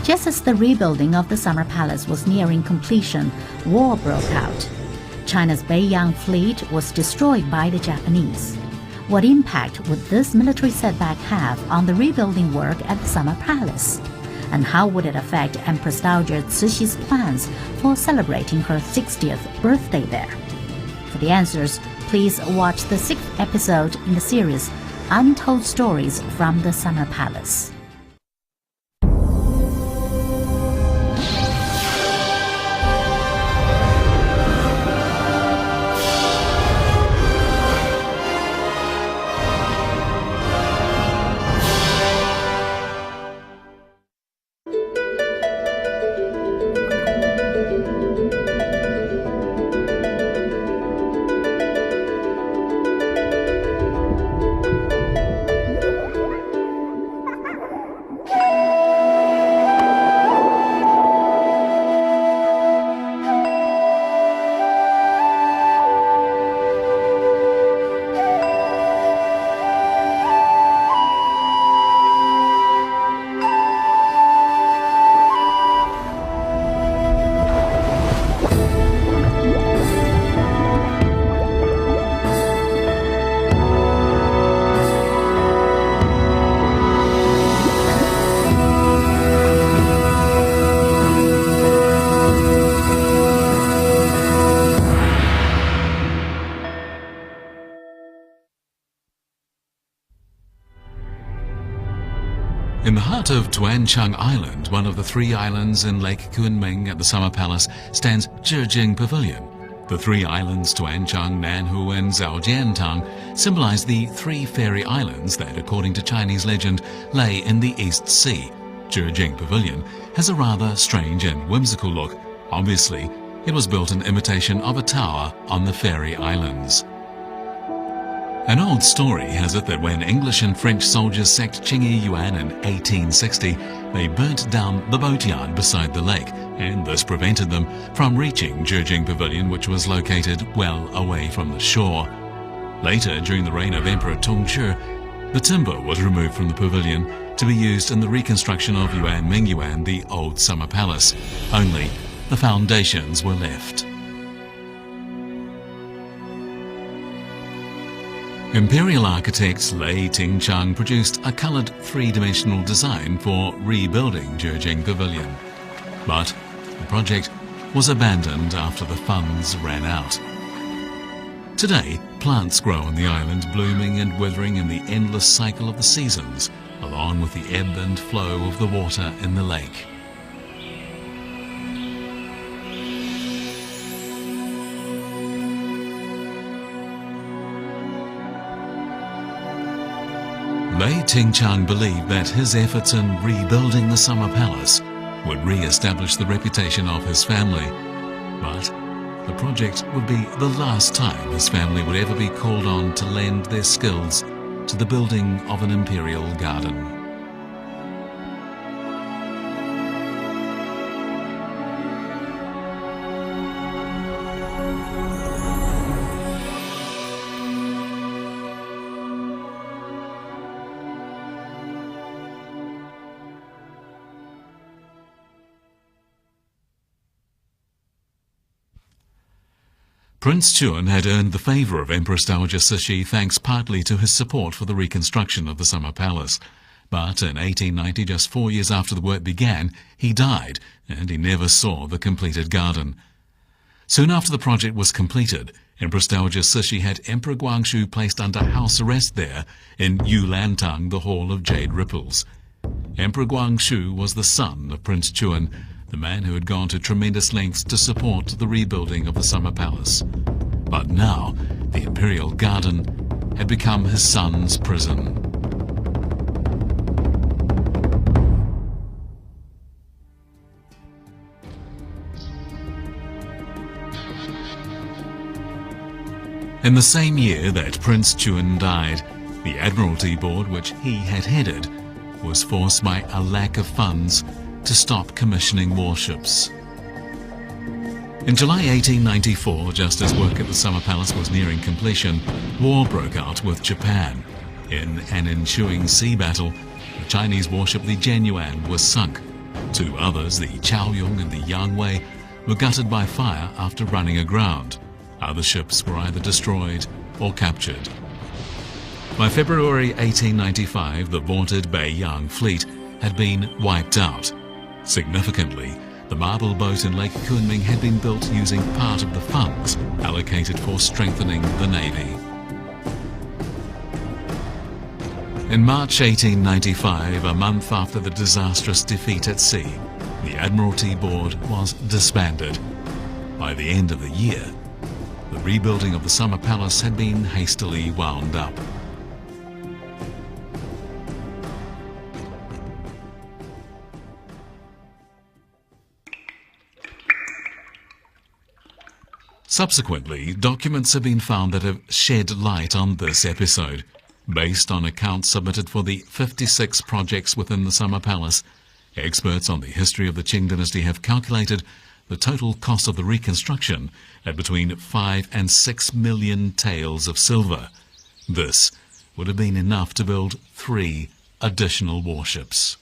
Just as the rebuilding of the Summer Palace was nearing completion, war broke out. China's Beiyang fleet was destroyed by the Japanese. What impact would this military setback have on the rebuilding work at the Summer Palace? And how would it affect Empress Dowager Cixi's plans for celebrating her 60th birthday there? For the answers, please watch the 6th episode in the series Untold Stories from the Summer Palace. In the heart of Tuanchang Island, one of the 3 islands in Lake Kunming at the Summer Palace, stands Zhijing Pavilion. The 3 islands, Tuanchang, Nanhu and Zhaojiantang, symbolize the 3 fairy islands that, according to Chinese legend, lay in the East Sea. Zhijing Pavilion has a rather strange and whimsical look. Obviously, it was built in imitation of a tower on the fairy islands. An old story has it that when English and French soldiers sacked Qingyi Yuan in 1860, they burnt down the boatyard beside the lake, and this prevented them from reaching Zhijing Pavilion, which was located well away from the shore. Later, during the reign of Emperor Tongzhi, the timber was removed from the pavilion to be used in the reconstruction of Yuan Mingyuan, the old Summer Palace. Only the foundations were left. Imperial architect Lei Tingchang produced a coloured 3-dimensional design for rebuilding Zhijing Pavilion. But the project was abandoned after the funds ran out. Today, plants grow on the island, blooming and withering in the endless cycle of the seasons, along with the ebb and flow of the water in the lake. Lei Tingchang believed that his efforts in rebuilding the Summer Palace would re-establish the reputation of his family, but the project would be the last time his family would ever be called on to lend their skills to the building of an imperial garden. Prince Chuan had earned the favour of Empress Dowager Cixi thanks partly to his support for the reconstruction of the Summer Palace. But in 1890, just 4 years after the work began, he died, and he never saw the completed garden. Soon after the project was completed, Empress Dowager Cixi had Emperor Guangxu placed under house arrest there in Yulantang, the Hall of Jade Ripples. Emperor Guangxu was the son of Prince Chuan, the man who had gone to tremendous lengths to support the rebuilding of the Summer Palace. But now, the imperial garden had become his son's prison. In the same year that Prince Chuan died, the Admiralty Board, which he had headed, was forced by a lack of funds to stop commissioning warships. In July 1894, just as work at the Summer Palace was nearing completion, war broke out with Japan. In an ensuing sea battle, the Chinese warship the Genyuan was sunk. Two others, the Chaoyong and the Yangwei, were gutted by fire after running aground. Other ships were either destroyed or captured. By February 1895, the vaunted Beiyang fleet had been wiped out. Significantly, the marble boat in Lake Kunming had been built using part of the funds allocated for strengthening the navy. In March 1895, a month after the disastrous defeat at sea, the Admiralty Board was disbanded. By the end of the year, the rebuilding of the Summer Palace had been hastily wound up. Subsequently, documents have been found that have shed light on this episode. Based on accounts submitted for the 56 projects within the Summer Palace, experts on the history of the Qing dynasty have calculated the total cost of the reconstruction at between 5 and 6 million taels of silver. This would have been enough to build 3 additional warships.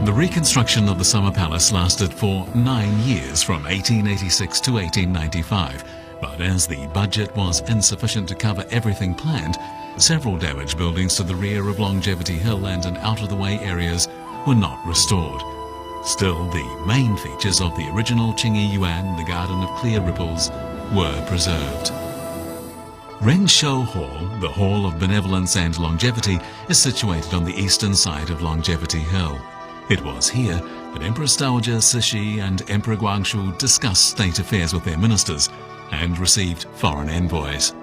The reconstruction of the Summer Palace lasted for 9 years, from 1886 to 1895, but as the budget was insufficient to cover everything planned, several damaged buildings to the rear of Longevity Hill and in out-of-the-way areas were not restored. Still, the main features of the original Qingyi Yuan, the Garden of Clear Ripples, were preserved. Renshou Hall, the Hall of Benevolence and Longevity, is situated on the eastern side of Longevity Hill. It was here that Empress Dowager Cixi and Emperor Guangxu discussed state affairs with their ministers and received foreign envoys.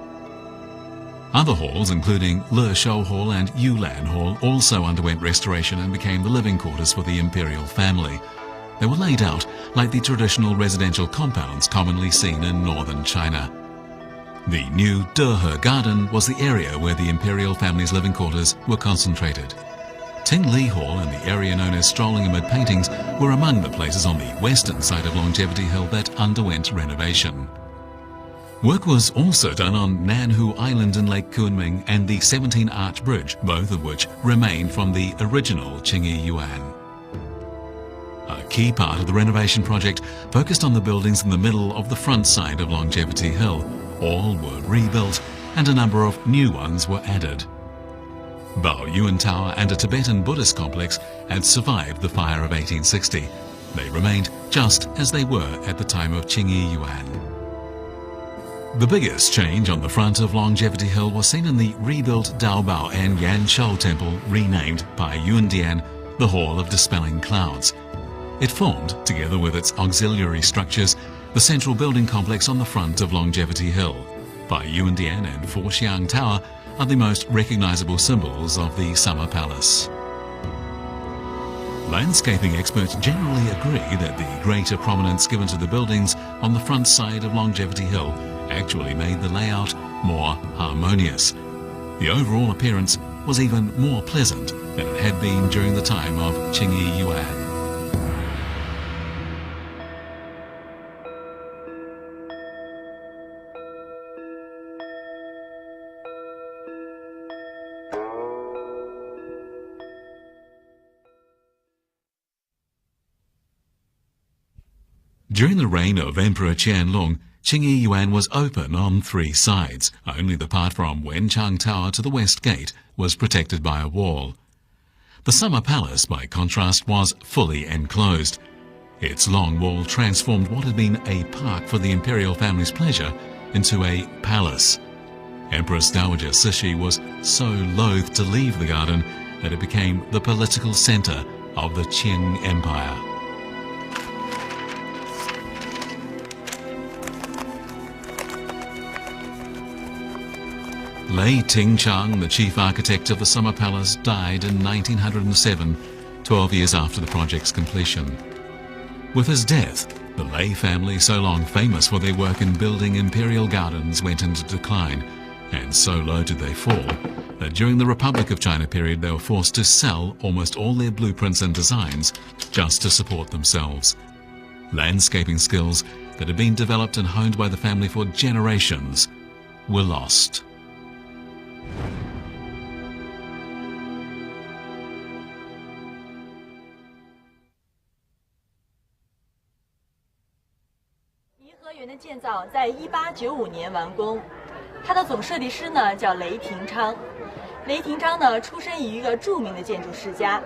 Other halls, including Leshou Hall and Yulan Hall, also underwent restoration and became the living quarters for the imperial family. They were laid out like the traditional residential compounds commonly seen in northern China. The new Dehe Garden was the area where the imperial family's living quarters were concentrated. Tingli Hall and the area known as Strolling Amid Paintings were among the places on the western side of Longevity Hill that underwent renovation. Work was also done on Nanhu Island in Lake Kunming and the 17-arch bridge, both of which remain from the original Qingyi Yuan. A key part of the renovation project focused on the buildings in the middle of the front side of Longevity Hill. All were rebuilt and a number of new ones were added. Bao Yuan Tower and a Tibetan Buddhist complex had survived the fire of 1860. They remained just as they were at the time of Qingyi Yuan. The biggest change on the front of Longevity Hill was seen in the rebuilt Daobao and Yanshou Temple, renamed by Yuandian the Hall of Dispelling Clouds. It formed, together with its auxiliary structures, the central building complex on the front of Longevity Hill. Bai Yuandian and Forxiang Tower are the most recognizable symbols of the Summer Palace. Landscaping experts generally agree that the greater prominence given to the buildings on the front side of Longevity Hill actually made the layout more harmonious. The overall appearance was even more pleasant than it had been during the time of Qingyi Yuan. During the reign of Emperor Qianlong, Qingyi Yuan was open on 3 sides. Only the part from Wenchang Tower to the west gate was protected by a wall. The Summer Palace, by contrast, was fully enclosed. Its long wall transformed what had been a park for the imperial family's pleasure into a palace. Empress Dowager Cixi was so loath to leave the garden that it became the political center of the Qing Empire. Lei Tingchang, the chief architect of the Summer Palace, died in 1907, 12 years after the project's completion. With his death, the Lei family, so long famous for their work in building imperial gardens, went into decline, and so low did they fall that during the Republic of China period they were forced to sell almost all their blueprints and designs just to support themselves. Landscaping skills that had been developed and honed by the family for generations were lost.颐和园的建造在1895年完工，它的总设计师呢叫雷廷昌。雷廷昌呢出身于一个著名的建筑世家，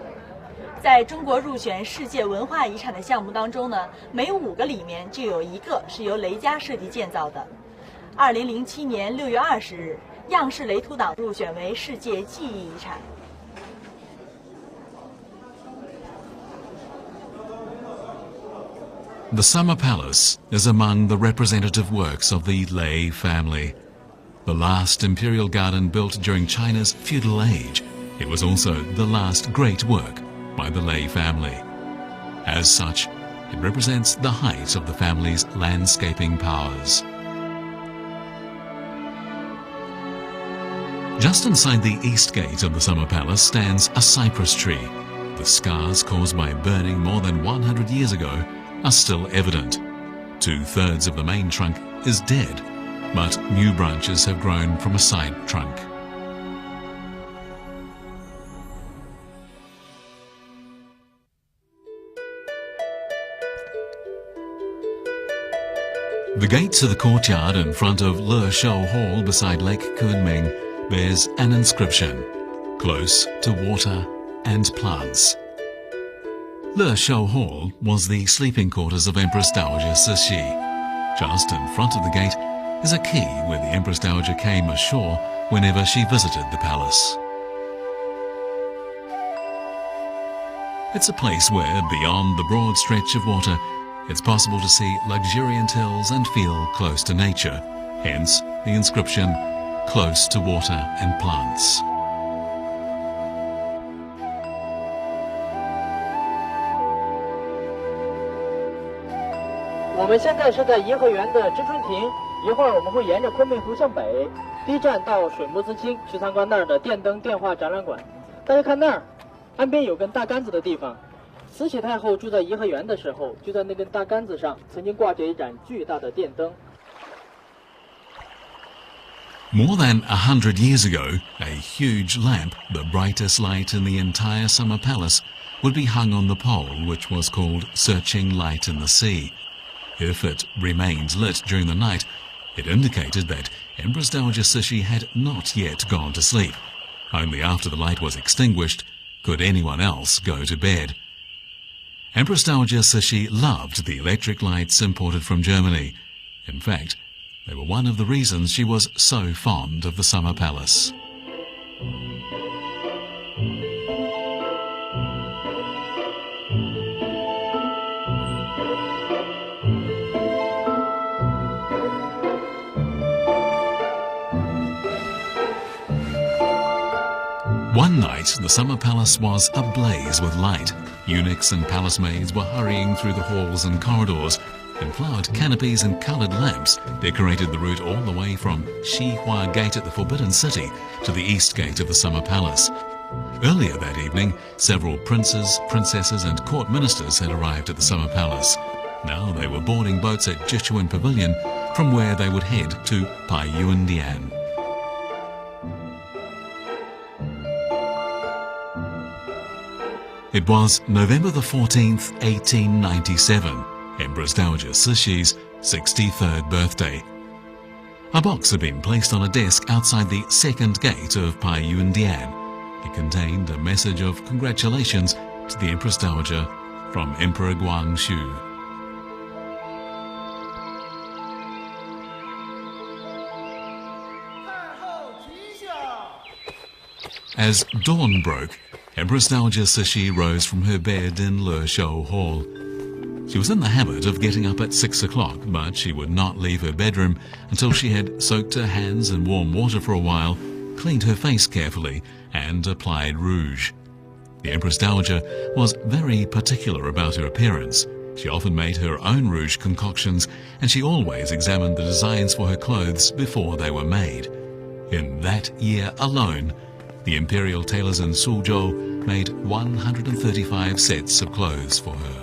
在中国入选世界文化遗产的项目当中呢，每5个里面就有1个是由雷家设计建造的。2007年6月20日，样式雷图党入选为世界记忆遗产。The Summer Palace is among the representative works of the Lei family. The last imperial garden built during China's feudal age, it was also the last great work by the Lei family. As such, it represents the height of the family's landscaping powers. Just inside the east gate of the Summer Palace stands a cypress tree. The scars caused by burning more than 100 years ago are still evident. 2/3 of the main trunk is dead, but new branches have grown from a side trunk. The gate to the courtyard in front of Le Shou Hall beside Lake Kunming bears an inscription, "Close to water and plants." Le Shou Hall was the sleeping quarters of Empress Dowager Cixi. Just in front of the gate is a quay where the Empress Dowager came ashore whenever she visited the palace. It's a place where, beyond the broad stretch of water, it's possible to see luxuriant hills and feel close to nature, hence the inscription, "Close to water and plants." 我们现在是在颐和园的知春亭，一会儿我们会沿着昆明湖向北，第一站到水木子厅去参观那儿的电灯电话展览馆。大家看那儿，岸边有根大杆子的地方，慈禧太后住在颐和园的时候，就在那根大杆子上曾经挂着一盏巨大的电灯。 More than 100 years ago, a huge lamp, the brightest light in the entire Summer Palace, would be hung on the pole, which was called Searching Light in the Sea. If it remained lit during the night, it indicated that Empress Dowager Cixi had not yet gone to sleep. Only after the light was extinguished could anyone else go to bed. Empress Dowager Cixi loved the electric lights imported from Germany. In fact, they were one of the reasons she was so fond of the Summer Palace. One night, the Summer Palace was ablaze with light. Eunuchs and palace maids were hurrying through the halls and corridors, and flowered canopies and coloured lamps decorated the route all the way from Xihua Gate at the Forbidden City to the East Gate of the Summer Palace. Earlier that evening, several princes, princesses and court ministers had arrived at the Summer Palace. Now they were boarding boats at Jichuan Pavilion, from where they would head to Paiyuandian. It was November the 14th, 1897, Empress Dowager Cixi's 63rd birthday. A box had been placed on a desk outside the second gate of Paiyuandian. It contained a message of congratulations to the Empress Dowager from Emperor Guangxu. As dawn broke, Empress Dowager Cixi rose from her bed in Le Shou Hall. She was in the habit of getting up at 6 o'clock, but she would not leave her bedroom until she had soaked her hands in warm water for a while cleaned her face carefully and applied rouge. The Empress Dowager was very particular about her appearance. She often made her own rouge concoctions, and she always examined the designs for her clothes before they were made. In that year alone, the imperial tailors in Suzhou made 135 sets of clothes for her.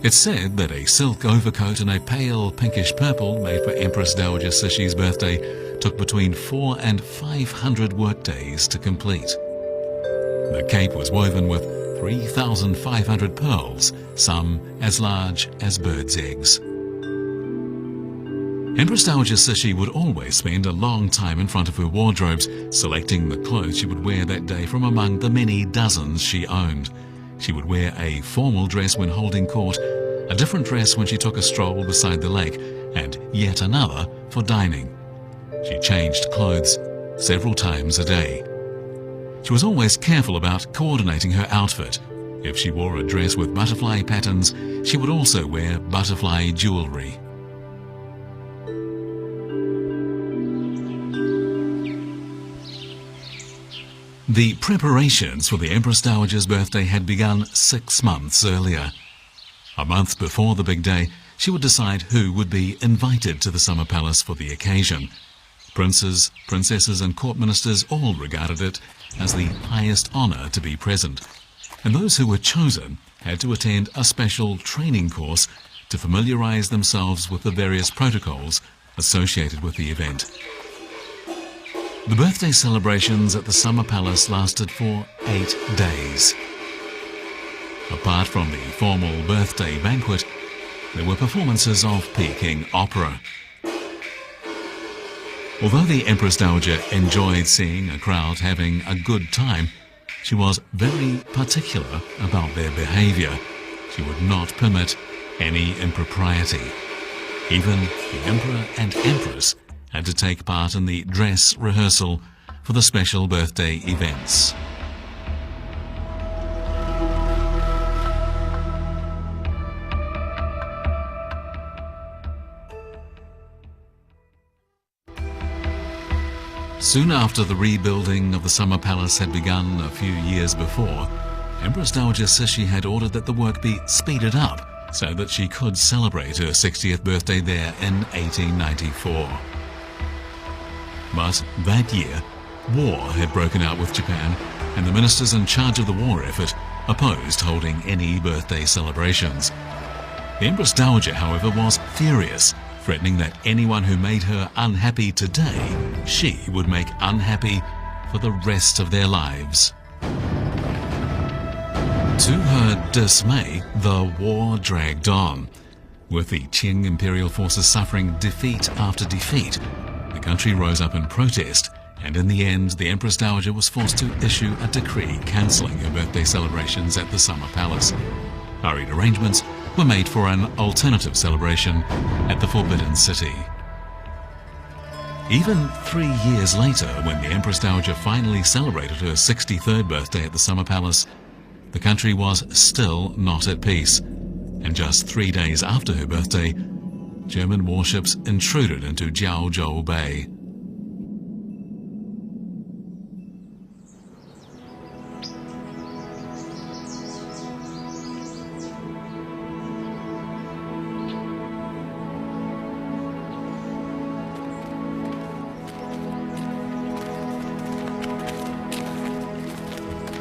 It's said that a silk overcoat and a pale pinkish purple made for Empress Dowager Cixi's birthday took between 400 and 500 workdays to complete. The cape was woven with 3,500 pearls, some as large as birds' eggs. Empress Dowager Cixi would always spend a long time in front of her wardrobes, selecting the clothes she would wear that day from among the many dozens she owned. She would wear a formal dress when holding court, a different dress when she took a stroll beside the lake, and yet another for dining. She changed clothes several times a day. She was always careful about coordinating her outfit. If she wore a dress with butterfly patterns, she would also wear butterfly jewelry. The preparations for the Empress Dowager's birthday had begun 6 months earlier. A month before the big day, she would decide who would be invited to the Summer Palace for the occasion. Princes, princesses and court ministers all regarded it as the highest honor to be present, and those who were chosen had to attend a special training course to familiarize themselves with the various protocols associated with the event. The birthday celebrations at the Summer Palace lasted for 8 days. Apart from the formal birthday banquet, there were performances of Peking opera. Although the Empress Dowager enjoyed seeing a crowd having a good time, she was very particular about their behavior. She would not permit any impropriety. Even the Emperor and Empress had to take part in the dress rehearsal for the special birthday events. Soon after the rebuilding of the Summer Palace had begun a few years before, Empress Dowager Cixi had ordered that the work be speeded up so that she could celebrate her 60th birthday there in 1894. But that year, war had broken out with Japan, and the ministers in charge of the war effort opposed holding any birthday celebrations. The Empress Dowager, however, was furious, threatening that anyone who made her unhappy today, she would make unhappy for the rest of their lives. To her dismay, the war dragged on. With the Qing imperial forces suffering defeat after defeat, the country rose up in protest, and in the end, the Empress Dowager was forced to issue a decree cancelling her birthday celebrations at the Summer Palace. Hurried arrangements were made for an alternative celebration at the Forbidden City. Even 3 years later, when the Empress Dowager finally celebrated her 63rd birthday at the Summer Palace, the country was still not at peace, and just 3 days after her birthday, German warships intruded into Jiaozhou Bay.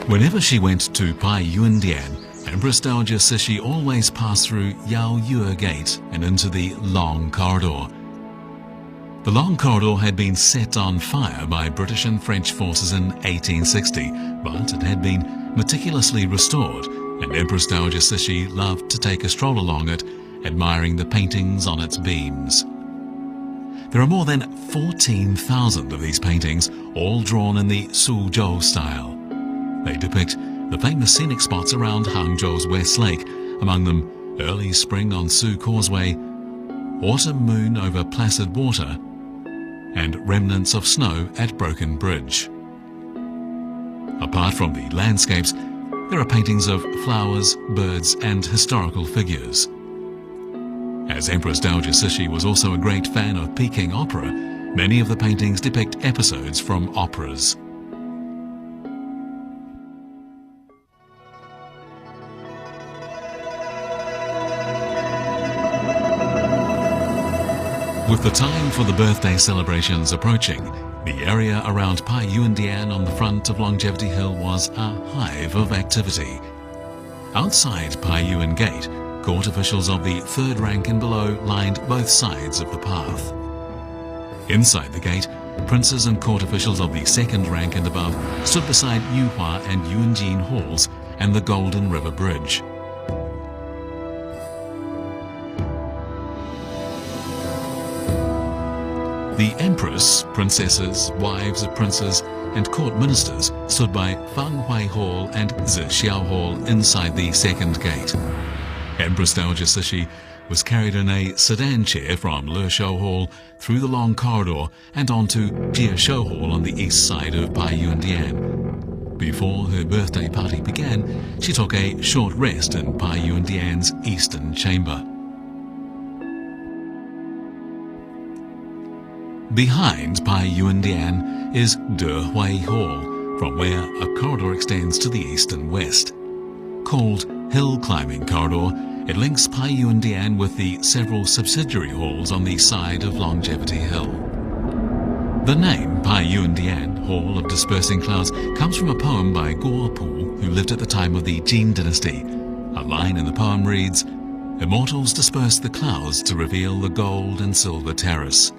Whenever she went to Paiyuandian, Empress Dowager Cixi always passed through Yaoyue Gate and into the Long Corridor. The Long Corridor had been set on fire by British and French forces in 1860, but it had been meticulously restored, and Empress Dowager Cixi loved to take a stroll along it, admiring the paintings on its beams. There are more than 14,000 of these paintings, all drawn in the Suzhou style. They depict the famous scenic spots around Hangzhou's West Lake, among them early spring on Su Causeway, autumn moon over placid water, and remnants of snow at Broken Bridge. Apart from the landscapes, there are paintings of flowers, birds, and historical figures. As Empress Dowager Cixi was also a great fan of Peking opera, many of the paintings depict episodes from operas. With the time for the birthday celebrations approaching, the area around Pai Yuandian on the front of Longevity Hill was a hive of activity. Outside Pai Yuan Gate, court officials of the third rank and below lined both sides of the path. Inside the gate, princes and court officials of the second rank and above stood beside Yuhua and Yunjin halls and the Golden River Bridge. The empress, princesses, wives of princes, and court ministers stood by Fanghuai Hall and Zixiao Hall inside the second gate. Empress Dowager Cixi was carried in a sedan chair from Leshou Hall through the long corridor and onto Jieshou Hall on the east side of Pai Yuandian. Before her birthday party began, she took a short rest in Pai Yuandian's eastern chamber. Behind Pai Yuandian is Dehui Hall, from where a corridor extends to the east and west. Called Hill Climbing Corridor, it links Pai Yuandian with the several subsidiary halls on the side of Longevity Hill. The name Pai Yuandian, Hall of Dispersing Clouds, comes from a poem by Guo Pu, who lived at the time of the Jin dynasty. A line in the poem reads, "Immortals disperse the clouds to reveal the gold and silver terrace."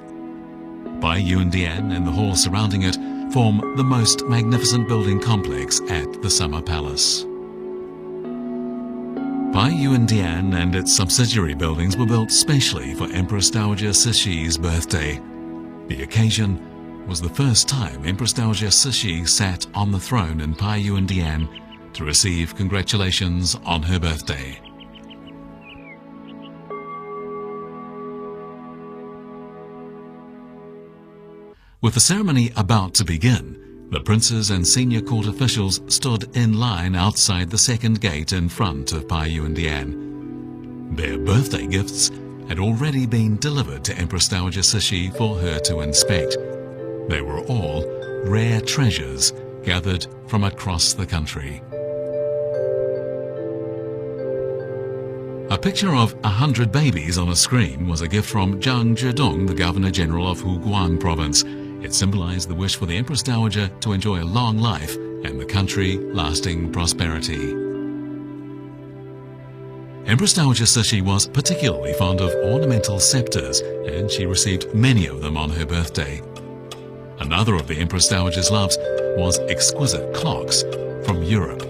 Pai Yuandian and the hall surrounding it form the most magnificent building complex at the Summer Palace. Pai Yuandian and its subsidiary buildings were built specially for Empress Dowager Cixi's birthday. The occasion was the first time Empress Dowager Cixi sat on the throne in Pai Yuandian to receive congratulations on her birthday. With the ceremony about to begin, the princes and senior court officials stood in line outside the second gate in front of Pai Yuandian. Their birthday gifts had already been delivered to Empress Dowager Cixi for her to inspect. They were all rare treasures gathered from across the country. A picture of 100 babies on a screen was a gift from Zhang Zhedong, the Governor-General of Huguang Province. It symbolized the wish for the Empress Dowager to enjoy a long life and the country lasting prosperity. Empress Dowager Cixi was particularly fond of ornamental scepters, and she received many of them on her birthday. Another of the Empress Dowager's loves was exquisite clocks from Europe.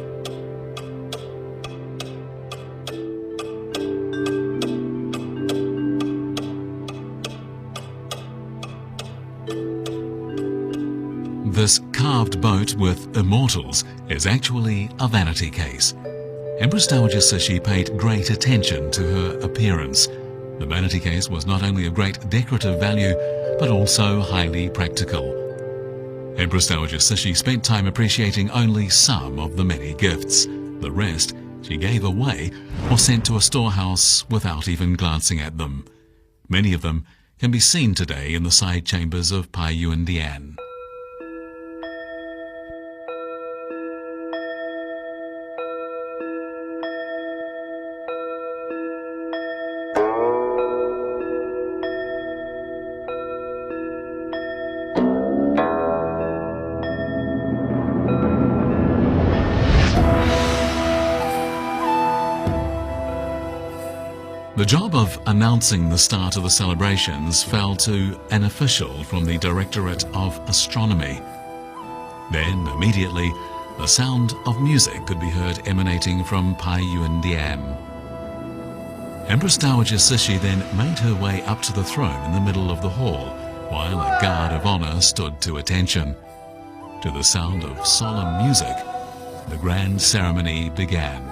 This carved boat with immortals is actually a vanity case. Empress Dowager Cixi paid great attention to her appearance. The vanity case was not only of great decorative value, but also highly practical. Empress Dowager Cixi spent time appreciating only some of the many gifts. The rest she gave away or sent to a storehouse without even glancing at them. Many of them can be seen today in the side chambers of Pai Yuandian. The job of announcing the start of the celebrations fell to an official from the Directorate of Astronomy. Then, immediately, the sound of music could be heard emanating from Pai Yuandian. Empress Dowager Cixi then made her way up to the throne in the middle of the hall, while a guard of honor stood to attention. To the sound of solemn music, the grand ceremony began.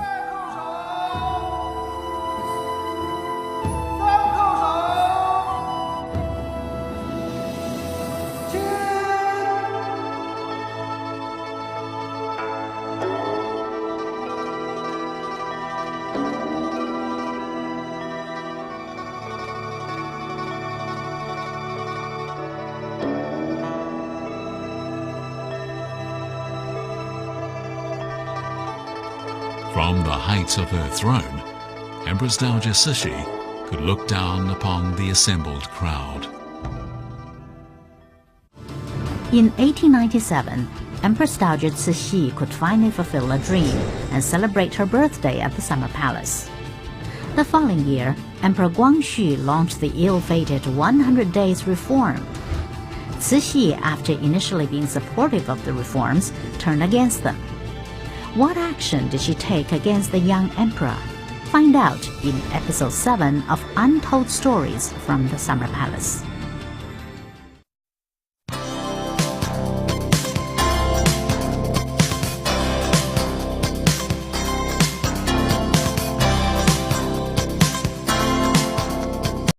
From the heights of her throne, Empress Dowager Cixi could look down upon the assembled crowd. In 1897, Empress Dowager Cixi could finally fulfill a dream and celebrate her birthday at the Summer Palace. The following year, Emperor Guangxu launched the ill-fated 100 Days Reform. Cixi, after initially being supportive of the reforms, turned against them. What action did she take against the young emperor? Find out in episode 7 of Untold Stories from the Summer Palace.